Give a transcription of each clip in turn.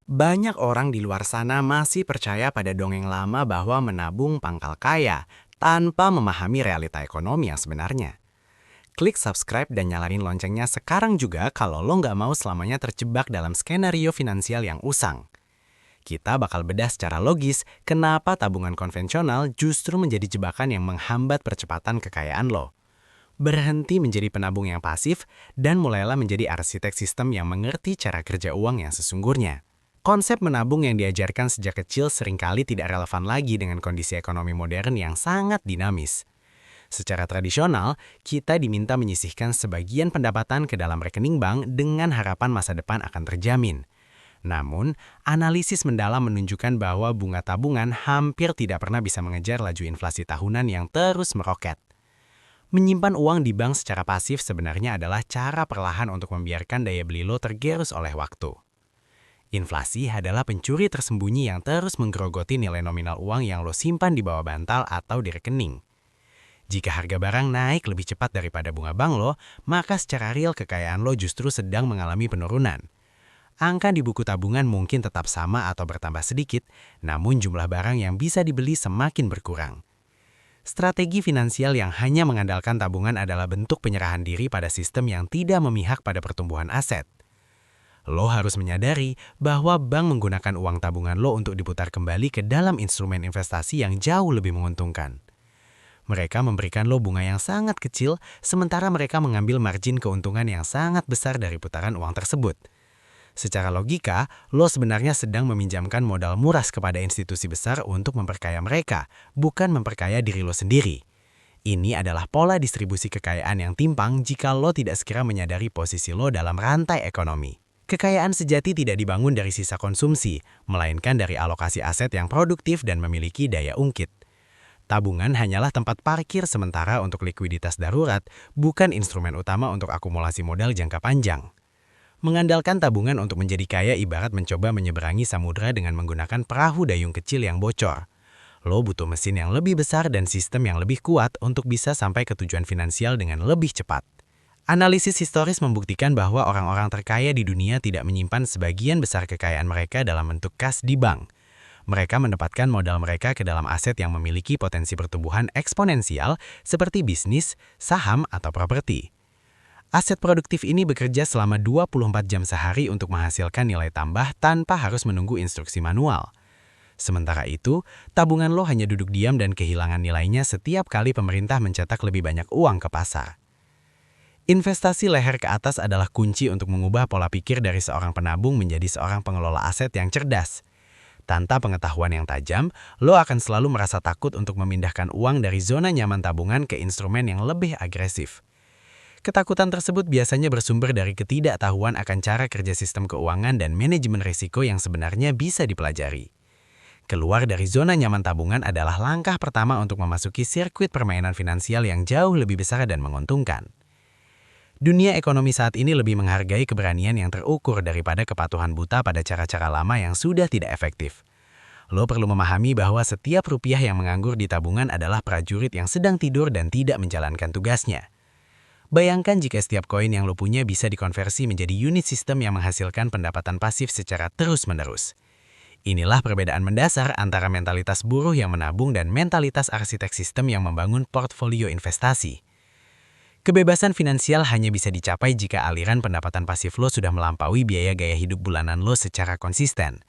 Banyak orang di luar sana masih percaya pada dongeng lama bahwa menabung pangkal kaya, tanpa memahami realita ekonomi yang sebenarnya. Klik subscribe dan nyalain loncengnya sekarang juga kalau lo nggak mau selamanya terjebak dalam skenario finansial yang usang. Kita bakal bedah secara logis kenapa tabungan konvensional justru menjadi jebakan yang menghambat percepatan kekayaan lo. Berhenti menjadi penabung yang pasif dan mulailah menjadi arsitek sistem yang mengerti cara kerja uang yang sesungguhnya. Konsep menabung yang diajarkan sejak kecil seringkali tidak relevan lagi dengan kondisi ekonomi modern yang sangat dinamis. Secara tradisional, kita diminta menyisihkan sebagian pendapatan ke dalam rekening bank dengan harapan masa depan akan terjamin. Namun, analisis mendalam menunjukkan bahwa bunga tabungan hampir tidak pernah bisa mengejar laju inflasi tahunan yang terus meroket. Menyimpan uang di bank secara pasif sebenarnya adalah cara perlahan untuk membiarkan daya beli lo tergerus oleh waktu. Inflasi adalah pencuri tersembunyi yang terus menggerogoti nilai nominal uang yang lo simpan di bawah bantal atau di rekening. Jika harga barang naik lebih cepat daripada bunga bank lo, maka secara real kekayaan lo justru sedang mengalami penurunan. Angka di buku tabungan mungkin tetap sama atau bertambah sedikit, namun jumlah barang yang bisa dibeli semakin berkurang. Strategi finansial yang hanya mengandalkan tabungan adalah bentuk penyerahan diri pada sistem yang tidak memihak pada pertumbuhan aset. Lo harus menyadari bahwa bank menggunakan uang tabungan lo untuk diputar kembali ke dalam instrumen investasi yang jauh lebih menguntungkan. Mereka memberikan lo bunga yang sangat kecil, sementara mereka mengambil margin keuntungan yang sangat besar dari putaran uang tersebut. Secara logika, lo sebenarnya sedang meminjamkan modal murah kepada institusi besar untuk memperkaya mereka, bukan memperkaya diri lo sendiri. Ini adalah pola distribusi kekayaan yang timpang jika lo tidak segera menyadari posisi lo dalam rantai ekonomi. Kekayaan sejati tidak dibangun dari sisa konsumsi, melainkan dari alokasi aset yang produktif dan memiliki daya ungkit. Tabungan hanyalah tempat parkir sementara untuk likuiditas darurat, bukan instrumen utama untuk akumulasi modal jangka panjang. Mengandalkan tabungan untuk menjadi kaya ibarat mencoba menyeberangi samudra dengan menggunakan perahu dayung kecil yang bocor. Lo butuh mesin yang lebih besar dan sistem yang lebih kuat untuk bisa sampai ke tujuan finansial dengan lebih cepat. Analisis historis membuktikan bahwa orang-orang terkaya di dunia tidak menyimpan sebagian besar kekayaan mereka dalam bentuk kas di bank. Mereka menempatkan modal mereka ke dalam aset yang memiliki potensi pertumbuhan eksponensial seperti bisnis, saham, atau properti. Aset produktif ini bekerja selama 24 jam sehari untuk menghasilkan nilai tambah tanpa harus menunggu instruksi manual. Sementara itu, tabungan lo hanya duduk diam dan kehilangan nilainya setiap kali pemerintah mencetak lebih banyak uang ke pasar. Investasi leher ke atas adalah kunci untuk mengubah pola pikir dari seorang penabung menjadi seorang pengelola aset yang cerdas. Tanpa pengetahuan yang tajam, lo akan selalu merasa takut untuk memindahkan uang dari zona nyaman tabungan ke instrumen yang lebih agresif. Ketakutan tersebut biasanya bersumber dari ketidaktahuan akan cara kerja sistem keuangan dan manajemen risiko yang sebenarnya bisa dipelajari. Keluar dari zona nyaman tabungan adalah langkah pertama untuk memasuki sirkuit permainan finansial yang jauh lebih besar dan menguntungkan. Dunia ekonomi saat ini lebih menghargai keberanian yang terukur daripada kepatuhan buta pada cara-cara lama yang sudah tidak efektif. Lo perlu memahami bahwa setiap rupiah yang menganggur di tabungan adalah prajurit yang sedang tidur dan tidak menjalankan tugasnya. Bayangkan jika setiap koin yang lo punya bisa dikonversi menjadi unit sistem yang menghasilkan pendapatan pasif secara terus-menerus. Inilah perbedaan mendasar antara mentalitas buruh yang menabung dan mentalitas arsitek sistem yang membangun portfolio investasi. Kebebasan finansial hanya bisa dicapai jika aliran pendapatan pasif lo sudah melampaui biaya gaya hidup bulanan lo secara konsisten.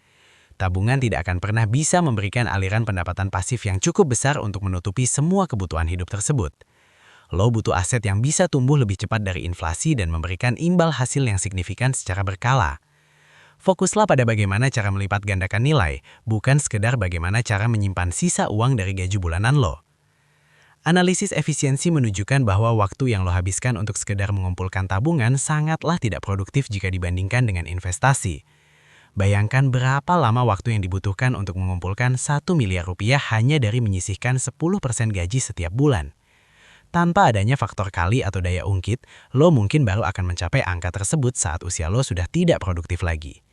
Tabungan tidak akan pernah bisa memberikan aliran pendapatan pasif yang cukup besar untuk menutupi semua kebutuhan hidup tersebut. Lo butuh aset yang bisa tumbuh lebih cepat dari inflasi dan memberikan imbal hasil yang signifikan secara berkala. Fokuslah pada bagaimana cara melipat gandakan nilai, bukan sekedar bagaimana cara menyimpan sisa uang dari gaji bulanan lo. Analisis efisiensi menunjukkan bahwa waktu yang lo habiskan untuk sekedar mengumpulkan tabungan sangatlah tidak produktif jika dibandingkan dengan investasi. Bayangkan berapa lama waktu yang dibutuhkan untuk mengumpulkan 1 miliar rupiah hanya dari menyisihkan 10% gaji setiap bulan. Tanpa adanya faktor kali atau daya ungkit, lo mungkin baru akan mencapai angka tersebut saat usia lo sudah tidak produktif lagi.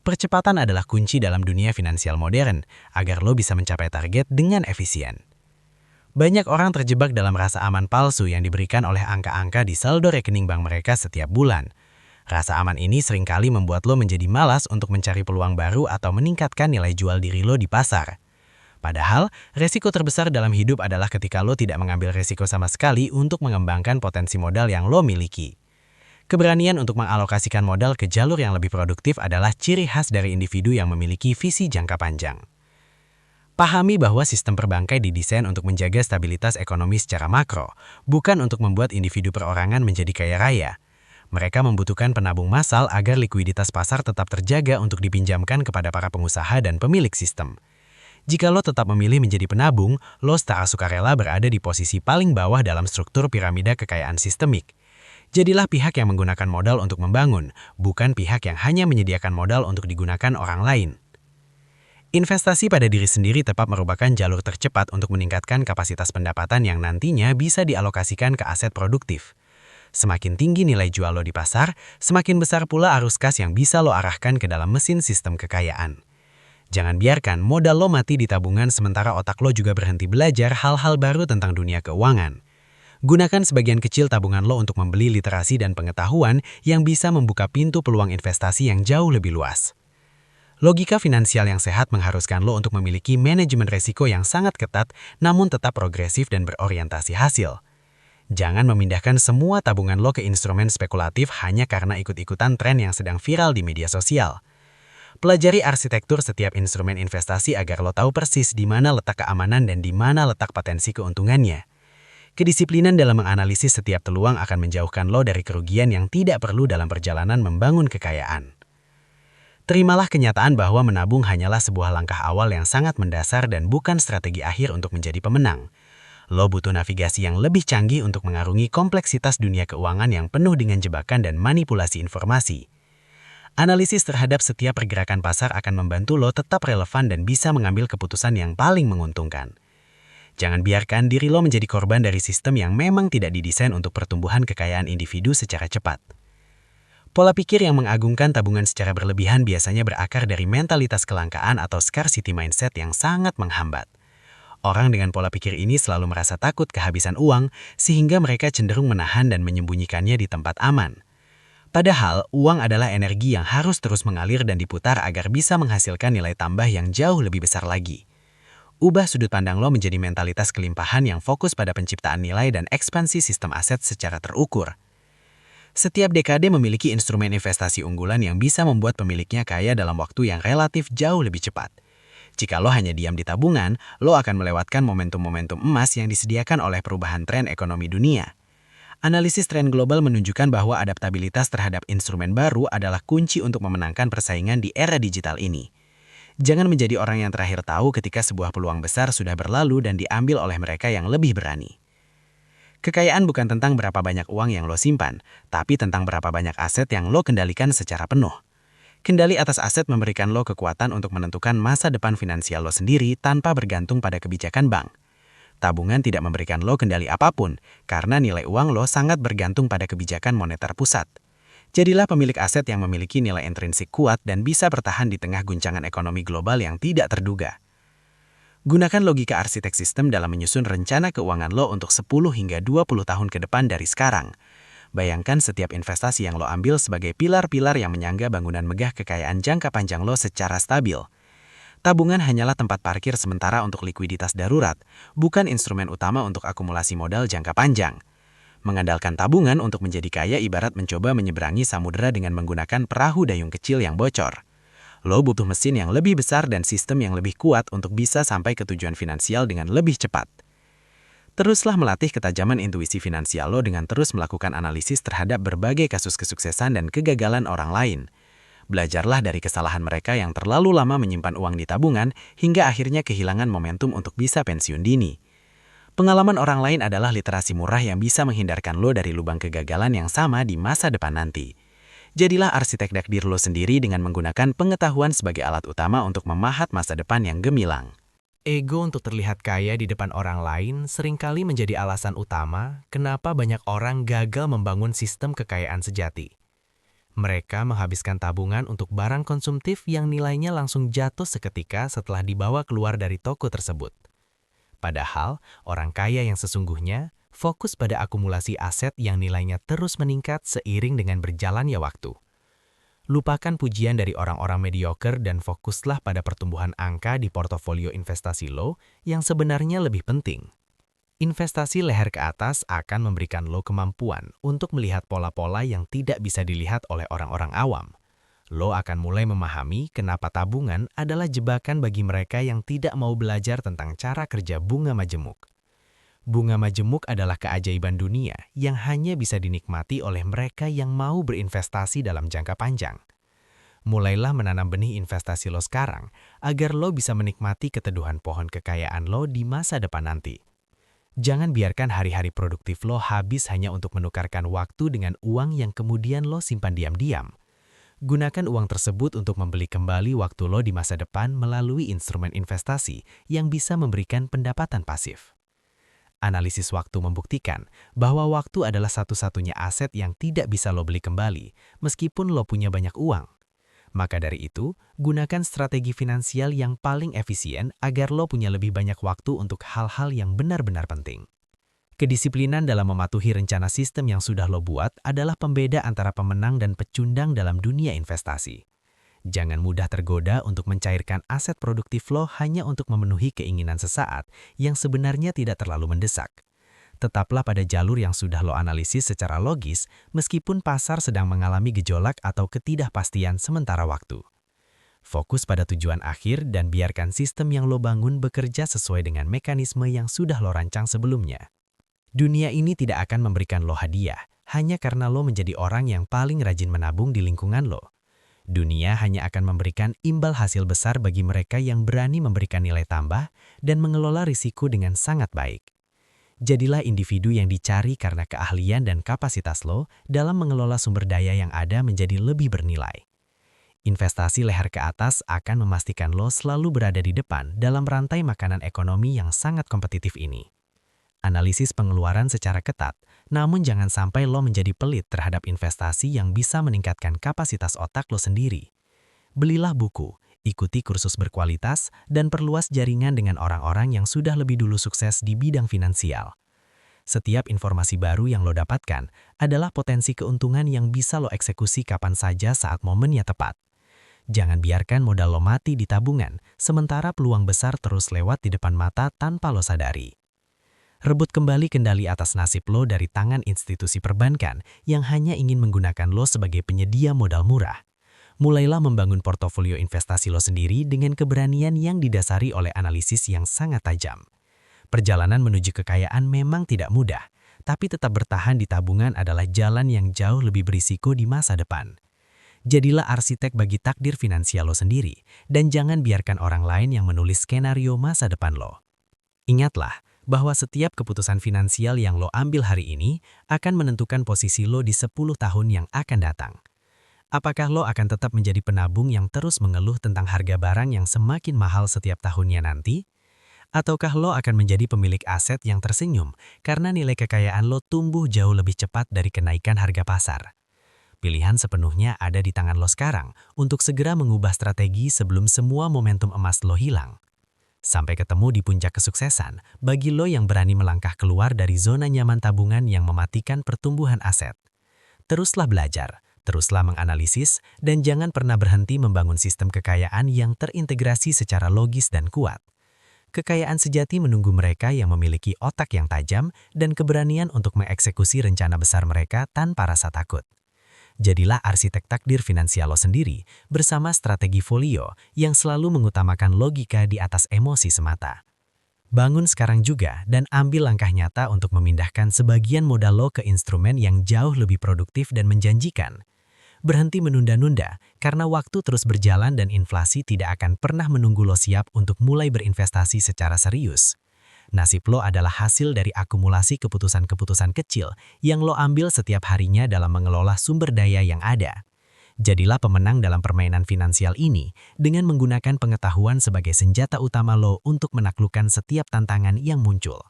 Percepatan adalah kunci dalam dunia finansial modern, agar lo bisa mencapai target dengan efisien. Banyak orang terjebak dalam rasa aman palsu yang diberikan oleh angka-angka di saldo rekening bank mereka setiap bulan. Rasa aman ini seringkali membuat lo menjadi malas untuk mencari peluang baru atau meningkatkan nilai jual diri lo di pasar. Padahal, resiko terbesar dalam hidup adalah ketika lo tidak mengambil resiko sama sekali untuk mengembangkan potensi modal yang lo miliki. Keberanian untuk mengalokasikan modal ke jalur yang lebih produktif adalah ciri khas dari individu yang memiliki visi jangka panjang. Pahami bahwa sistem perbankai didesain untuk menjaga stabilitas ekonomi secara makro, bukan untuk membuat individu perorangan menjadi kaya raya. Mereka membutuhkan penabung massal agar likuiditas pasar tetap terjaga untuk dipinjamkan kepada para pengusaha dan pemilik sistem. Jika lo tetap memilih menjadi penabung, lo secara sukarela berada di posisi paling bawah dalam struktur piramida kekayaan sistemik. Jadilah pihak yang menggunakan modal untuk membangun, bukan pihak yang hanya menyediakan modal untuk digunakan orang lain. Investasi pada diri sendiri tepat merupakan jalur tercepat untuk meningkatkan kapasitas pendapatan yang nantinya bisa dialokasikan ke aset produktif. Semakin tinggi nilai jual lo di pasar, semakin besar pula arus kas yang bisa lo arahkan ke dalam mesin sistem kekayaan. Jangan biarkan modal lo mati di tabungan sementara otak lo juga berhenti belajar hal-hal baru tentang dunia keuangan. Gunakan sebagian kecil tabungan lo untuk membeli literasi dan pengetahuan yang bisa membuka pintu peluang investasi yang jauh lebih luas. Logika finansial yang sehat mengharuskan lo untuk memiliki manajemen resiko yang sangat ketat namun tetap progresif dan berorientasi hasil. Jangan memindahkan semua tabungan lo ke instrumen spekulatif hanya karena ikut-ikutan tren yang sedang viral di media sosial. Pelajari arsitektur setiap instrumen investasi agar lo tahu persis di mana letak keamanan dan di mana letak potensi keuntungannya. Kedisiplinan dalam menganalisis setiap peluang akan menjauhkan lo dari kerugian yang tidak perlu dalam perjalanan membangun kekayaan. Terimalah kenyataan bahwa menabung hanyalah sebuah langkah awal yang sangat mendasar dan bukan strategi akhir untuk menjadi pemenang. Lo butuh navigasi yang lebih canggih untuk mengarungi kompleksitas dunia keuangan yang penuh dengan jebakan dan manipulasi informasi. Analisis terhadap setiap pergerakan pasar akan membantu lo tetap relevan dan bisa mengambil keputusan yang paling menguntungkan. Jangan biarkan diri lo menjadi korban dari sistem yang memang tidak didesain untuk pertumbuhan kekayaan individu secara cepat. Pola pikir yang mengagungkan tabungan secara berlebihan biasanya berakar dari mentalitas kelangkaan atau scarcity mindset yang sangat menghambat. Orang dengan pola pikir ini selalu merasa takut kehabisan uang, sehingga mereka cenderung menahan dan menyembunyikannya di tempat aman. Padahal, uang adalah energi yang harus terus mengalir dan diputar agar bisa menghasilkan nilai tambah yang jauh lebih besar lagi. Ubah sudut pandang lo menjadi mentalitas kelimpahan yang fokus pada penciptaan nilai dan ekspansi sistem aset secara terukur. Setiap dekade memiliki instrumen investasi unggulan yang bisa membuat pemiliknya kaya dalam waktu yang relatif jauh lebih cepat. Jika lo hanya diam di tabungan, lo akan melewatkan momentum-momentum emas yang disediakan oleh perubahan tren ekonomi dunia. Analisis tren global menunjukkan bahwa adaptabilitas terhadap instrumen baru adalah kunci untuk memenangkan persaingan di era digital ini. Jangan menjadi orang yang terakhir tahu ketika sebuah peluang besar sudah berlalu dan diambil oleh mereka yang lebih berani. Kekayaan bukan tentang berapa banyak uang yang lo simpan, tapi tentang berapa banyak aset yang lo kendalikan secara penuh. Kendali atas aset memberikan lo kekuatan untuk menentukan masa depan finansial lo sendiri tanpa bergantung pada kebijakan bank. Tabungan tidak memberikan lo kendali apapun, karena nilai uang lo sangat bergantung pada kebijakan moneter pusat. Jadilah pemilik aset yang memiliki nilai intrinsik kuat dan bisa bertahan di tengah guncangan ekonomi global yang tidak terduga. Gunakan logika arsitek sistem dalam menyusun rencana keuangan lo untuk 10 hingga 20 tahun ke depan dari sekarang. Bayangkan setiap investasi yang lo ambil sebagai pilar-pilar yang menyangga bangunan megah kekayaan jangka panjang lo secara stabil. Tabungan hanyalah tempat parkir sementara untuk likuiditas darurat, bukan instrumen utama untuk akumulasi modal jangka panjang. Mengandalkan tabungan untuk menjadi kaya ibarat mencoba menyeberangi samudera dengan menggunakan perahu dayung kecil yang bocor. Lo butuh mesin yang lebih besar dan sistem yang lebih kuat untuk bisa sampai ke tujuan finansial dengan lebih cepat. Teruslah melatih ketajaman intuisi finansial lo dengan terus melakukan analisis terhadap berbagai kasus kesuksesan dan kegagalan orang lain. Belajarlah dari kesalahan mereka yang terlalu lama menyimpan uang di tabungan hingga akhirnya kehilangan momentum untuk bisa pensiun dini. Pengalaman orang lain adalah literasi murah yang bisa menghindarkan lo dari lubang kegagalan yang sama di masa depan nanti. Jadilah arsitek takdir lo sendiri dengan menggunakan pengetahuan sebagai alat utama untuk memahat masa depan yang gemilang. Ego untuk terlihat kaya di depan orang lain seringkali menjadi alasan utama kenapa banyak orang gagal membangun sistem kekayaan sejati. Mereka menghabiskan tabungan untuk barang konsumtif yang nilainya langsung jatuh seketika setelah dibawa keluar dari toko tersebut. Padahal, orang kaya yang sesungguhnya Fokus pada akumulasi aset yang nilainya terus meningkat seiring dengan berjalannya waktu. Lupakan pujian dari orang-orang mediocre dan fokuslah pada pertumbuhan angka di portofolio investasi lo yang sebenarnya lebih penting. Investasi leher ke atas akan memberikan lo kemampuan untuk melihat pola-pola yang tidak bisa dilihat oleh orang-orang awam. Lo akan mulai memahami kenapa tabungan adalah jebakan bagi mereka yang tidak mau belajar tentang cara kerja bunga majemuk. Bunga majemuk adalah keajaiban dunia yang hanya bisa dinikmati oleh mereka yang mau berinvestasi dalam jangka panjang. Mulailah menanam benih investasi lo sekarang agar lo bisa menikmati keteduhan pohon kekayaan lo di masa depan nanti. Jangan biarkan hari-hari produktif lo habis hanya untuk menukarkan waktu dengan uang yang kemudian lo simpan diam-diam. Gunakan uang tersebut untuk membeli kembali waktu lo di masa depan melalui instrumen investasi yang bisa memberikan pendapatan pasif. Analisis waktu membuktikan bahwa waktu adalah satu-satunya aset yang tidak bisa lo beli kembali, meskipun lo punya banyak uang. Maka dari itu, gunakan strategi finansial yang paling efisien agar lo punya lebih banyak waktu untuk hal-hal yang benar-benar penting. Kedisiplinan dalam mematuhi rencana sistem yang sudah lo buat adalah pembeda antara pemenang dan pecundang dalam dunia investasi. Jangan mudah tergoda untuk mencairkan aset produktif lo hanya untuk memenuhi keinginan sesaat yang sebenarnya tidak terlalu mendesak. Tetaplah pada jalur yang sudah lo analisis secara logis meskipun pasar sedang mengalami gejolak atau ketidakpastian sementara waktu. Fokus pada tujuan akhir dan biarkan sistem yang lo bangun bekerja sesuai dengan mekanisme yang sudah lo rancang sebelumnya. Dunia ini tidak akan memberikan lo hadiah hanya karena lo menjadi orang yang paling rajin menabung di lingkungan lo. Dunia hanya akan memberikan imbal hasil besar bagi mereka yang berani memberikan nilai tambah dan mengelola risiko dengan sangat baik. Jadilah individu yang dicari karena keahlian dan kapasitas lo dalam mengelola sumber daya yang ada menjadi lebih bernilai. Investasi leher ke atas akan memastikan lo selalu berada di depan dalam rantai makanan ekonomi yang sangat kompetitif ini. Analisis pengeluaran secara ketat, namun jangan sampai lo menjadi pelit terhadap investasi yang bisa meningkatkan kapasitas otak lo sendiri. Belilah buku, ikuti kursus berkualitas, dan perluas jaringan dengan orang-orang yang sudah lebih dulu sukses di bidang finansial. Setiap informasi baru yang lo dapatkan adalah potensi keuntungan yang bisa lo eksekusi kapan saja saat momennya tepat. Jangan biarkan modal lo mati di tabungan, sementara peluang besar terus lewat di depan mata tanpa lo sadari. Rebut kembali kendali atas nasib lo dari tangan institusi perbankan yang hanya ingin menggunakan lo sebagai penyedia modal murah. Mulailah membangun portofolio investasi lo sendiri dengan keberanian yang didasari oleh analisis yang sangat tajam. Perjalanan menuju kekayaan memang tidak mudah, tapi tetap bertahan di tabungan adalah jalan yang jauh lebih berisiko di masa depan. Jadilah arsitek bagi takdir finansial lo sendiri, dan jangan biarkan orang lain yang menulis skenario masa depan lo. Ingatlah bahwa setiap keputusan finansial yang lo ambil hari ini akan menentukan posisi lo di 10 tahun yang akan datang. Apakah lo akan tetap menjadi penabung yang terus mengeluh tentang harga barang yang semakin mahal setiap tahunnya nanti? Ataukah lo akan menjadi pemilik aset yang tersenyum karena nilai kekayaan lo tumbuh jauh lebih cepat dari kenaikan harga pasar? Pilihan sepenuhnya ada di tangan lo sekarang untuk segera mengubah strategi sebelum semua momentum emas lo hilang. Sampai ketemu di puncak kesuksesan bagi lo yang berani melangkah keluar dari zona nyaman tabungan yang mematikan pertumbuhan aset. Teruslah belajar, teruslah menganalisis, dan jangan pernah berhenti membangun sistem kekayaan yang terintegrasi secara logis dan kuat. Kekayaan sejati menunggu mereka yang memiliki otak yang tajam dan keberanian untuk mengeksekusi rencana besar mereka tanpa rasa takut. Jadilah arsitek takdir finansial lo sendiri bersama strategi folio yang selalu mengutamakan logika di atas emosi semata. Bangun sekarang juga dan ambil langkah nyata untuk memindahkan sebagian modal lo ke instrumen yang jauh lebih produktif dan menjanjikan. Berhenti menunda-nunda karena waktu terus berjalan dan inflasi tidak akan pernah menunggu lo siap untuk mulai berinvestasi secara serius. Nasib lo adalah hasil dari akumulasi keputusan-keputusan kecil yang lo ambil setiap harinya dalam mengelola sumber daya yang ada. Jadilah pemenang dalam permainan finansial ini dengan menggunakan pengetahuan sebagai senjata utama lo untuk menaklukkan setiap tantangan yang muncul.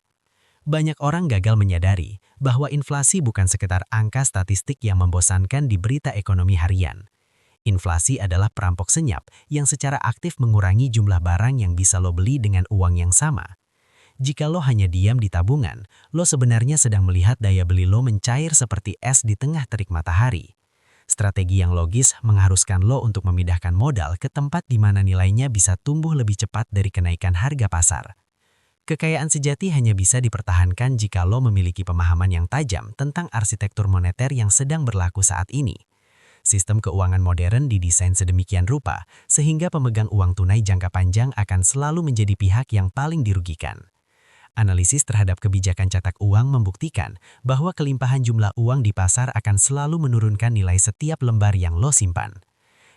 Banyak orang gagal menyadari bahwa inflasi bukan sekedar angka statistik yang membosankan di berita ekonomi harian. Inflasi adalah perampok senyap yang secara aktif mengurangi jumlah barang yang bisa lo beli dengan uang yang sama. Jika lo hanya diam di tabungan, lo sebenarnya sedang melihat daya beli lo mencair seperti es di tengah terik matahari. Strategi yang logis mengharuskan lo untuk memindahkan modal ke tempat di mana nilainya bisa tumbuh lebih cepat dari kenaikan harga pasar. Kekayaan sejati hanya bisa dipertahankan jika lo memiliki pemahaman yang tajam tentang arsitektur moneter yang sedang berlaku saat ini. Sistem keuangan modern didesain sedemikian rupa sehingga pemegang uang tunai jangka panjang akan selalu menjadi pihak yang paling dirugikan. Analisis terhadap kebijakan cetak uang membuktikan bahwa kelimpahan jumlah uang di pasar akan selalu menurunkan nilai setiap lembar yang lo simpan.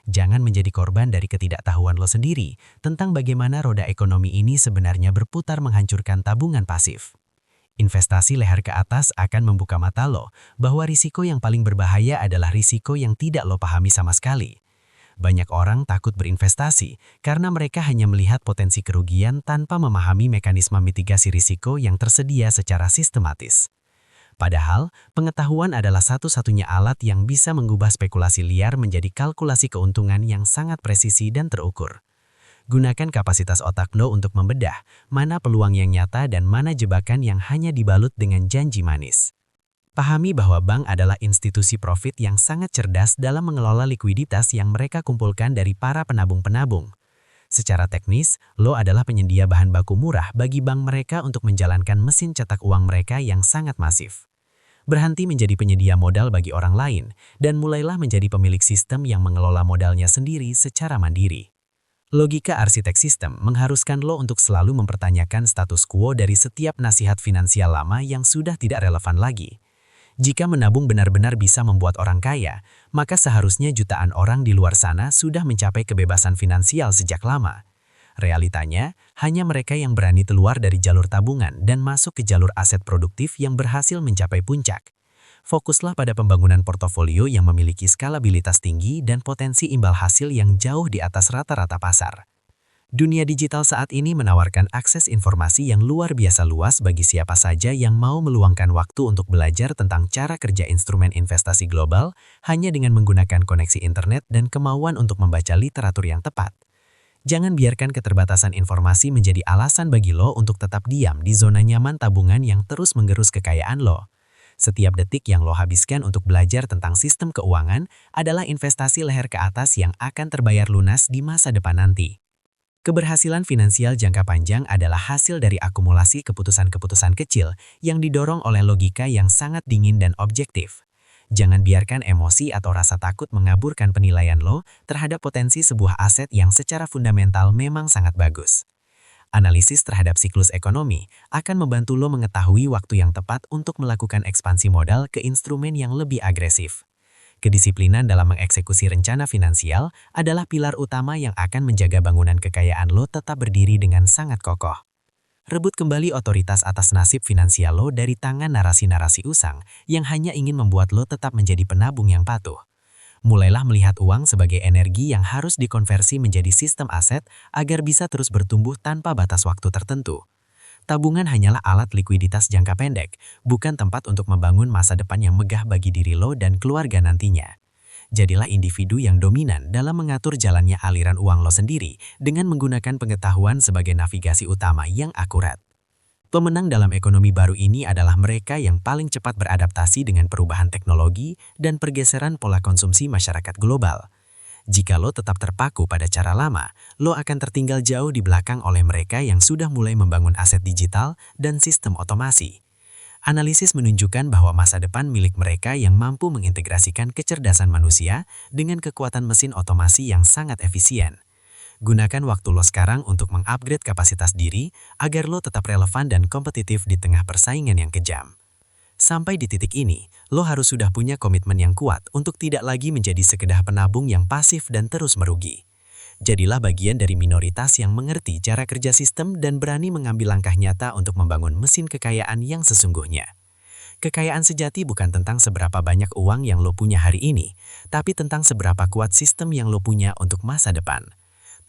Jangan menjadi korban dari ketidaktahuan lo sendiri tentang bagaimana roda ekonomi ini sebenarnya berputar menghancurkan tabungan pasif. Investasi leher ke atas akan membuka mata lo bahwa risiko yang paling berbahaya adalah risiko yang tidak lo pahami sama sekali. Banyak orang takut berinvestasi karena mereka hanya melihat potensi kerugian tanpa memahami mekanisme mitigasi risiko yang tersedia secara sistematis. Padahal, pengetahuan adalah satu-satunya alat yang bisa mengubah spekulasi liar menjadi kalkulasi keuntungan yang sangat presisi dan terukur. Gunakan kapasitas otak lo untuk membedah mana peluang yang nyata dan mana jebakan yang hanya dibalut dengan janji manis. Pahami bahwa bank adalah institusi profit yang sangat cerdas dalam mengelola likuiditas yang mereka kumpulkan dari para penabung-penabung. Secara teknis, lo adalah penyedia bahan baku murah bagi bank mereka untuk menjalankan mesin cetak uang mereka yang sangat masif. Berhenti menjadi penyedia modal bagi orang lain, dan mulailah menjadi pemilik sistem yang mengelola modalnya sendiri secara mandiri. Logika arsitek sistem mengharuskan lo untuk selalu mempertanyakan status quo dari setiap nasihat finansial lama yang sudah tidak relevan lagi. Jika menabung benar-benar bisa membuat orang kaya, maka seharusnya jutaan orang di luar sana sudah mencapai kebebasan finansial sejak lama. Realitanya, hanya mereka yang berani keluar dari jalur tabungan dan masuk ke jalur aset produktif yang berhasil mencapai puncak. Fokuslah pada pembangunan portofolio yang memiliki skalabilitas tinggi dan potensi imbal hasil yang jauh di atas rata-rata pasar. Dunia digital saat ini menawarkan akses informasi yang luar biasa luas bagi siapa saja yang mau meluangkan waktu untuk belajar tentang cara kerja instrumen investasi global hanya dengan menggunakan koneksi internet dan kemauan untuk membaca literatur yang tepat. Jangan biarkan keterbatasan informasi menjadi alasan bagi lo untuk tetap diam di zona nyaman tabungan yang terus menggerus kekayaan lo. Setiap detik yang lo habiskan untuk belajar tentang sistem keuangan adalah investasi leher ke atas yang akan terbayar lunas di masa depan nanti. Keberhasilan finansial jangka panjang adalah hasil dari akumulasi keputusan-keputusan kecil yang didorong oleh logika yang sangat dingin dan objektif. Jangan biarkan emosi atau rasa takut mengaburkan penilaian lo terhadap potensi sebuah aset yang secara fundamental memang sangat bagus. Analisis terhadap siklus ekonomi akan membantu lo mengetahui waktu yang tepat untuk melakukan ekspansi modal ke instrumen yang lebih agresif. Kedisiplinan dalam mengeksekusi rencana finansial adalah pilar utama yang akan menjaga bangunan kekayaan lo tetap berdiri dengan sangat kokoh. Rebut kembali otoritas atas nasib finansial lo dari tangan narasi-narasi usang yang hanya ingin membuat lo tetap menjadi penabung yang patuh. Mulailah melihat uang sebagai energi yang harus dikonversi menjadi sistem aset agar bisa terus bertumbuh tanpa batas waktu tertentu. Tabungan hanyalah alat likuiditas jangka pendek, bukan tempat untuk membangun masa depan yang megah bagi diri lo dan keluarga nantinya. Jadilah individu yang dominan dalam mengatur jalannya aliran uang lo sendiri dengan menggunakan pengetahuan sebagai navigasi utama yang akurat. Pemenang dalam ekonomi baru ini adalah mereka yang paling cepat beradaptasi dengan perubahan teknologi dan pergeseran pola konsumsi masyarakat global. Jika lo tetap terpaku pada cara lama, lo akan tertinggal jauh di belakang oleh mereka yang sudah mulai membangun aset digital dan sistem otomasi. Analisis menunjukkan bahwa masa depan milik mereka yang mampu mengintegrasikan kecerdasan manusia dengan kekuatan mesin otomasi yang sangat efisien. Gunakan waktu lo sekarang untuk mengupgrade kapasitas diri agar lo tetap relevan dan kompetitif di tengah persaingan yang kejam. Sampai di titik ini, lo harus sudah punya komitmen yang kuat untuk tidak lagi menjadi sekedar penabung yang pasif dan terus merugi. Jadilah bagian dari minoritas yang mengerti cara kerja sistem dan berani mengambil langkah nyata untuk membangun mesin kekayaan yang sesungguhnya. Kekayaan sejati bukan tentang seberapa banyak uang yang lo punya hari ini, tapi tentang seberapa kuat sistem yang lo punya untuk masa depan.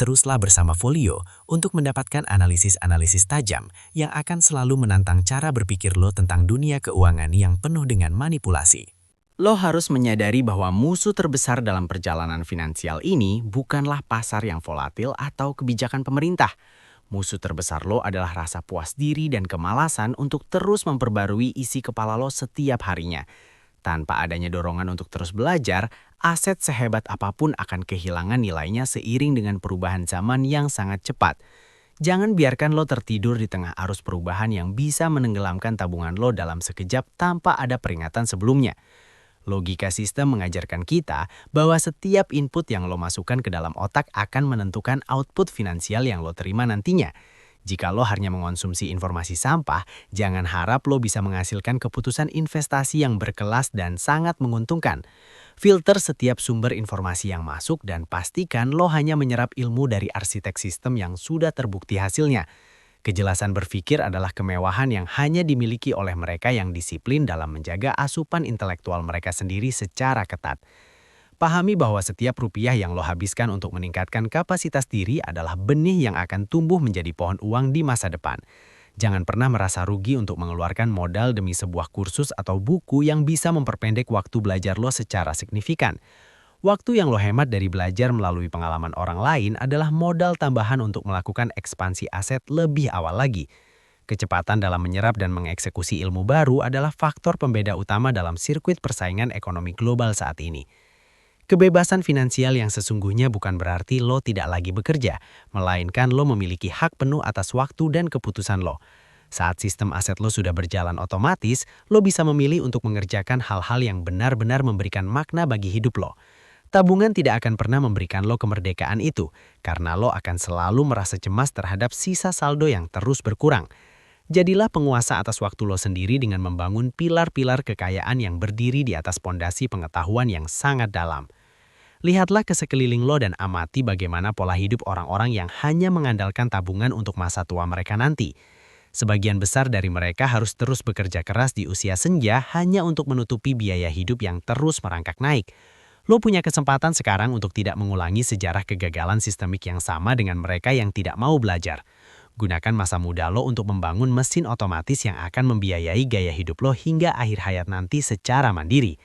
Teruslah bersama Folio untuk mendapatkan analisis-analisis tajam yang akan selalu menantang cara berpikir lo tentang dunia keuangan yang penuh dengan manipulasi. Lo harus menyadari bahwa musuh terbesar dalam perjalanan finansial ini bukanlah pasar yang volatil atau kebijakan pemerintah. Musuh terbesar lo adalah rasa puas diri dan kemalasan untuk terus memperbarui isi kepala lo setiap harinya. Tanpa adanya dorongan untuk terus belajar, aset sehebat apapun akan kehilangan nilainya seiring dengan perubahan zaman yang sangat cepat. Jangan biarkan lo tertidur di tengah arus perubahan yang bisa menenggelamkan tabungan lo dalam sekejap tanpa ada peringatan sebelumnya. Logika sistem mengajarkan kita bahwa setiap input yang lo masukkan ke dalam otak akan menentukan output finansial yang lo terima nantinya. Jika lo hanya mengonsumsi informasi sampah, jangan harap lo bisa menghasilkan keputusan investasi yang berkelas dan sangat menguntungkan. Filter setiap sumber informasi yang masuk dan pastikan lo hanya menyerap ilmu dari arsitek sistem yang sudah terbukti hasilnya. Kejelasan berpikir adalah kemewahan yang hanya dimiliki oleh mereka yang disiplin dalam menjaga asupan intelektual mereka sendiri secara ketat. Pahami bahwa setiap rupiah yang lo habiskan untuk meningkatkan kapasitas diri adalah benih yang akan tumbuh menjadi pohon uang di masa depan. Jangan pernah merasa rugi untuk mengeluarkan modal demi sebuah kursus atau buku yang bisa memperpendek waktu belajar lo secara signifikan. Waktu yang lo hemat dari belajar melalui pengalaman orang lain adalah modal tambahan untuk melakukan ekspansi aset lebih awal lagi. Kecepatan dalam menyerap dan mengeksekusi ilmu baru adalah faktor pembeda utama dalam sirkuit persaingan ekonomi global saat ini. Kebebasan finansial yang sesungguhnya bukan berarti lo tidak lagi bekerja, melainkan lo memiliki hak penuh atas waktu dan keputusan lo. Saat sistem aset lo sudah berjalan otomatis, lo bisa memilih untuk mengerjakan hal-hal yang benar-benar memberikan makna bagi hidup lo. Tabungan tidak akan pernah memberikan lo kemerdekaan itu, karena lo akan selalu merasa cemas terhadap sisa saldo yang terus berkurang. Jadilah penguasa atas waktu lo sendiri dengan membangun pilar-pilar kekayaan yang berdiri di atas pondasi pengetahuan yang sangat dalam. Lihatlah ke sekeliling lo dan amati bagaimana pola hidup orang-orang yang hanya mengandalkan tabungan untuk masa tua mereka nanti. Sebagian besar dari mereka harus terus bekerja keras di usia senja hanya untuk menutupi biaya hidup yang terus merangkak naik. Lo punya kesempatan sekarang untuk tidak mengulangi sejarah kegagalan sistemik yang sama dengan mereka yang tidak mau belajar. Gunakan masa muda lo untuk membangun mesin otomatis yang akan membiayai gaya hidup lo hingga akhir hayat nanti secara mandiri.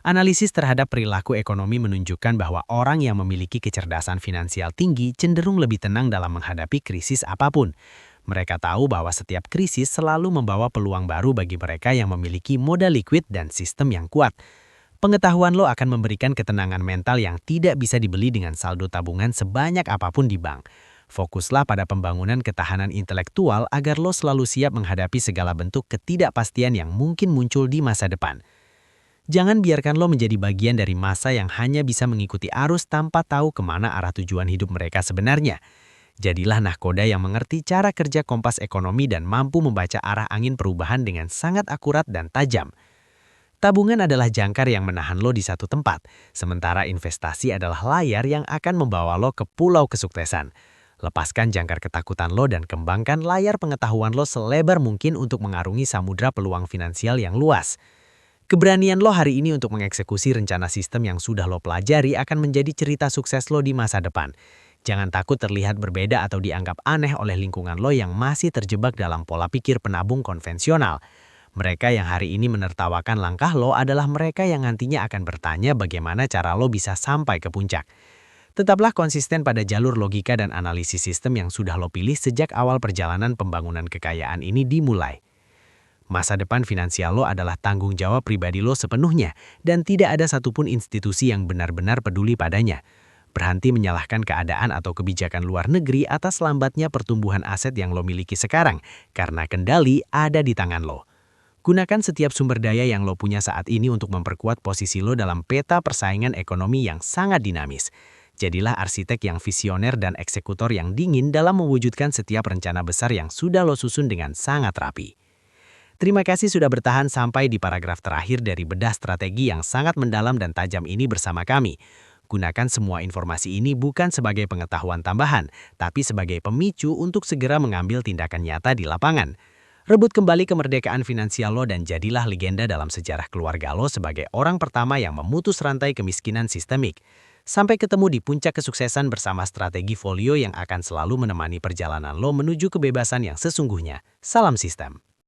Analisis terhadap perilaku ekonomi menunjukkan bahwa orang yang memiliki kecerdasan finansial tinggi cenderung lebih tenang dalam menghadapi krisis apapun. Mereka tahu bahwa setiap krisis selalu membawa peluang baru bagi mereka yang memiliki modal likuid dan sistem yang kuat. Pengetahuan lo akan memberikan ketenangan mental yang tidak bisa dibeli dengan saldo tabungan sebanyak apapun di bank. Fokuslah pada pembangunan ketahanan intelektual agar lo selalu siap menghadapi segala bentuk ketidakpastian yang mungkin muncul di masa depan. Jangan biarkan lo menjadi bagian dari masa yang hanya bisa mengikuti arus tanpa tahu kemana arah tujuan hidup mereka sebenarnya. Jadilah nahkoda yang mengerti cara kerja kompas ekonomi dan mampu membaca arah angin perubahan dengan sangat akurat dan tajam. Tabungan adalah jangkar yang menahan lo di satu tempat, sementara investasi adalah layar yang akan membawa lo ke pulau kesuksesan. Lepaskan jangkar ketakutan lo dan kembangkan layar pengetahuan lo selebar mungkin untuk mengarungi samudra peluang finansial yang luas. Keberanian lo hari ini untuk mengeksekusi rencana sistem yang sudah lo pelajari akan menjadi cerita sukses lo di masa depan. Jangan takut terlihat berbeda atau dianggap aneh oleh lingkungan lo yang masih terjebak dalam pola pikir penabung konvensional. Mereka yang hari ini menertawakan langkah lo adalah mereka yang nantinya akan bertanya bagaimana cara lo bisa sampai ke puncak. Tetaplah konsisten pada jalur logika dan analisis sistem yang sudah lo pilih sejak awal perjalanan pembangunan kekayaan ini dimulai. Masa depan finansial lo adalah tanggung jawab pribadi lo sepenuhnya dan tidak ada satupun institusi yang benar-benar peduli padanya. Berhenti menyalahkan keadaan atau kebijakan luar negeri atas lambatnya pertumbuhan aset yang lo miliki sekarang, karena kendali ada di tangan lo. Gunakan setiap sumber daya yang lo punya saat ini untuk memperkuat posisi lo dalam peta persaingan ekonomi yang sangat dinamis. Jadilah arsitek yang visioner dan eksekutor yang dingin dalam mewujudkan setiap rencana besar yang sudah lo susun dengan sangat rapi. Terima kasih sudah bertahan sampai di paragraf terakhir dari bedah strategi yang sangat mendalam dan tajam ini bersama kami. Gunakan semua informasi ini bukan sebagai pengetahuan tambahan, tapi sebagai pemicu untuk segera mengambil tindakan nyata di lapangan. Rebut kembali kemerdekaan finansial lo dan jadilah legenda dalam sejarah keluarga lo sebagai orang pertama yang memutus rantai kemiskinan sistemik. Sampai ketemu di puncak kesuksesan bersama strategi folio yang akan selalu menemani perjalanan lo menuju kebebasan yang sesungguhnya. Salam sistem.